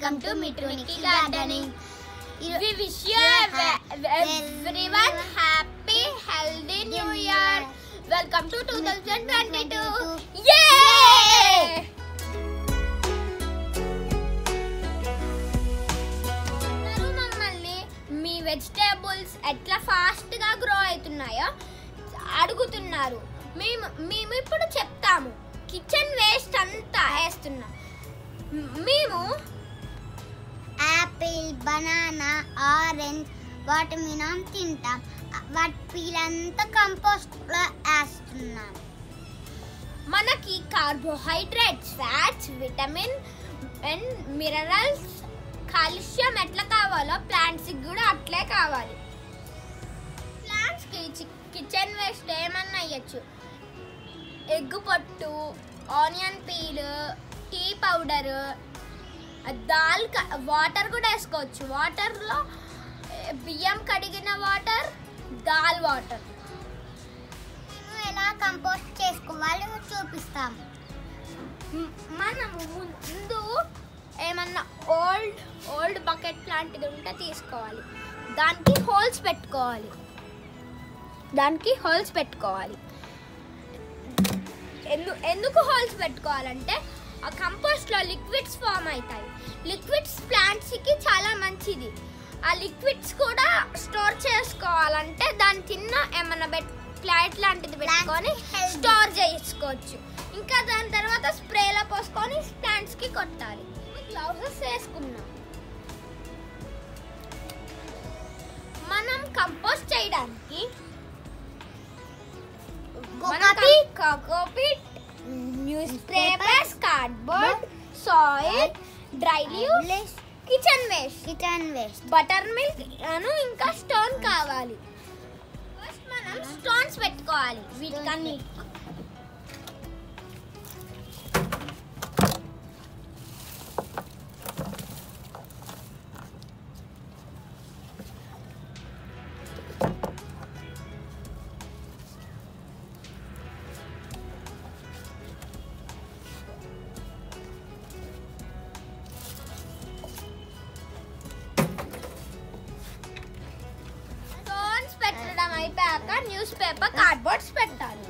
welcome to Mitrunikki Gardening. We wish you everyone happy, healthy New Year. Welcome to 2022. Yay! మమ్మల్ని మీ vegetables ఎట్లా fast గా grow అవుతున్నాయో అడుగుతున్నారు. మేము ఇప్పుడు చెప్తాము. కిచెన్ వేస్ట్ అంతా వేస్తున్నాం. మేము Apple, banana, orange, water melon తింటాం. వాటి పీలంతా కంపోస్ట్ లో వేస్తున్నాం. మనకి carbohydrates, fats, vitamin and minerals, calcium ఎట్లా కావాలో ప్లాంట్స్ కి కూడా అట్లే కావాలి. ప్లాంట్స్ కి కిచెన్ వేస్ట్ ఏమన్నా అయ్యచ్చు. ఎగ్ పొట్టు, onion peel, tea powder, dal water కూడా వేసుకోవచ్చు. వాటర్లో బియ్యం కడిగిన వాటర్, దాల్ వాటర్. ఎలా కంపోస్ట్ చేసుకోవాలో చూపిస్తాము. మనం ముందు ఏమన్నా ఓల్డ్ బకెట్ లాంటిది ఉంటే తీసుకోవాలి. దానికి హోల్స్ పెట్టుకోవాలి. ఎందుకు హోల్స్ పెట్టుకోవాలంటే ఆ కంపోస్ట్లో లిక్విడ్స్ ఫామ్ అవుతాయి. లిక్విడ్స్ ప్లాంట్స్కి చాలా మంచిది. ఆ లిక్విడ్స్ కూడా స్టోర్ చేసుకోవాలంటే దాని చిన్న ఏమన్నా ప్లేట్ లాంటిది పెట్టుకొని స్టోర్ చేసుకోవచ్చు. ఇంకా దాని తర్వాత స్ప్రేలో పోసుకొని ప్లాంట్స్కి కొట్టాలి. గ్లౌజెస్ వేసుకున్నాం. మనం కంపోస్ట్ చేయడానికి cocopeat, news papers, cardboard, soil, dry leaves, kitchen waste, butter milk ఇంకా స్టోన్ కావాలి. ఫస్ట్ మనం స్టోన్స్ పెట్టుకోవాలి. వీటికన్నీ పెట్టడం అయిపోయాక న్యూస్ పేపర్, కార్డ్బోర్డ్స్ పెట్టాలి.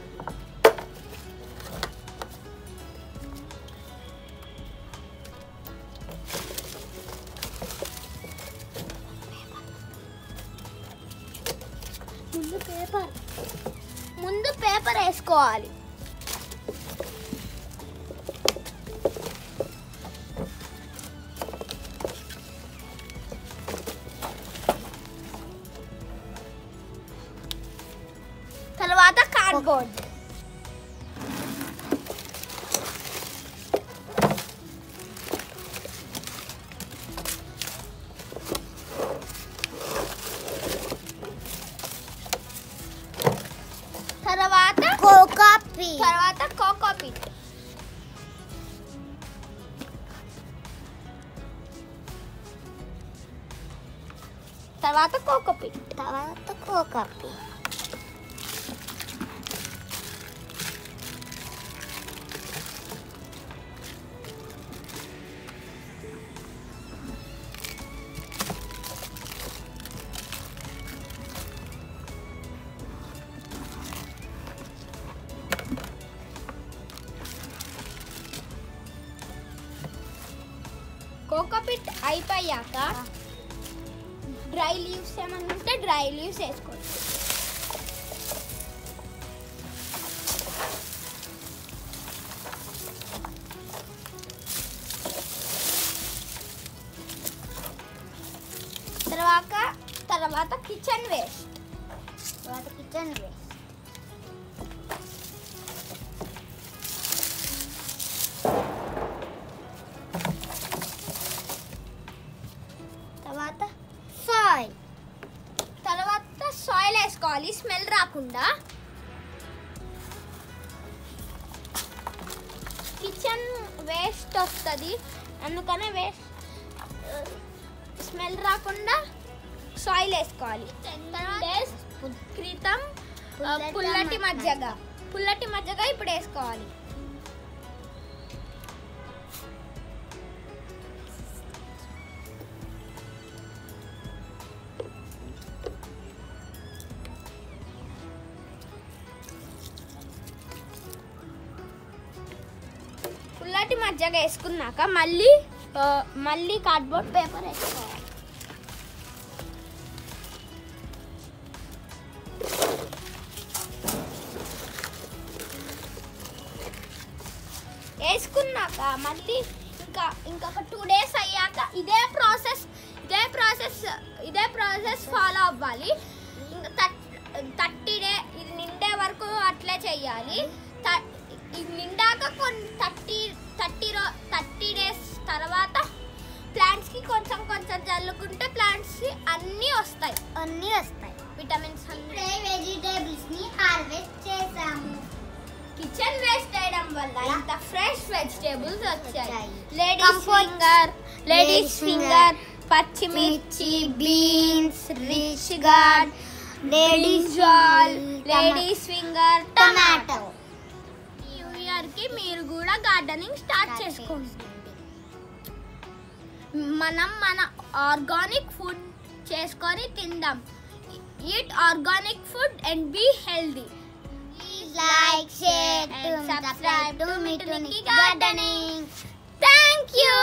ముందు పేపర్ వేసుకోవాలి. తర్వాత కార్డ్బోర్డ్, తర్వాత కోకోపీట్, తర్వాత కోకోపీట్. కోకోపీట్ అయిపోయాక డ్రై లీవ్స్ ఏమన్నా ఉంటే డ్రై లీవ్స్ వేసుకోవచ్చు. తర్వాత కిచెన్ వేస్ట్. తర్వాత సాయిల్ వేసుకోవాలి, స్మెల్ రాకుండా. కిచెన్ వేస్ట్ వస్తుంది, అందుకనే స్మెల్ రాకుండా సాయిల్ వేసుకోవాలి. 10 days క్రితం పుల్లటి మజ్జిగ ఇప్పుడు వేసుకోవాలి. మజ్జిగ వేసుకున్నాక మళ్ళీ కార్డ్బోర్డ్ పేపర్ వేసుకోవాలి. వేసుకున్నాక మళ్ళీ ఇంకొక 2 days అయ్యాక ఇదే ప్రాసెస్ ఫాలో అవ్వాలి. ఇంకా 30 days ఇది నిండే వరకు అట్లే చెయ్యాలి. ఇది నిండాక కొన్ని 30 days తర్వాత ప్లాంట్స్ కి కొంచెం జల్లుకుంటే ప్లాంట్స్ కి అన్నీ వస్తాయి. విటమిన్స్ ఇప్పుడే వెజిటేబుల్స్ ని హార్వెస్ట్ చేసాము. కిచెన్ వేస్ట్ చేయడం వల్ల ఇంత ఫ్రెష్ వెజిటేబుల్స్ వచ్చాయి. లేడీస్ ఫింగర్, పచ్చిమిర్చి, beans, ridge gourd, ladies finger, tomato. New year కి మీరు కూడా గార్డెనింగ్ స్టార్ట్ చేసుకోండి. మనం మన ఆర్గానిక్ ఫుడ్ చేసుకొని తిందాం. Eat organic food and be healthy. Like, share, and subscribe to Mittu Nikki Gardening. Thank you.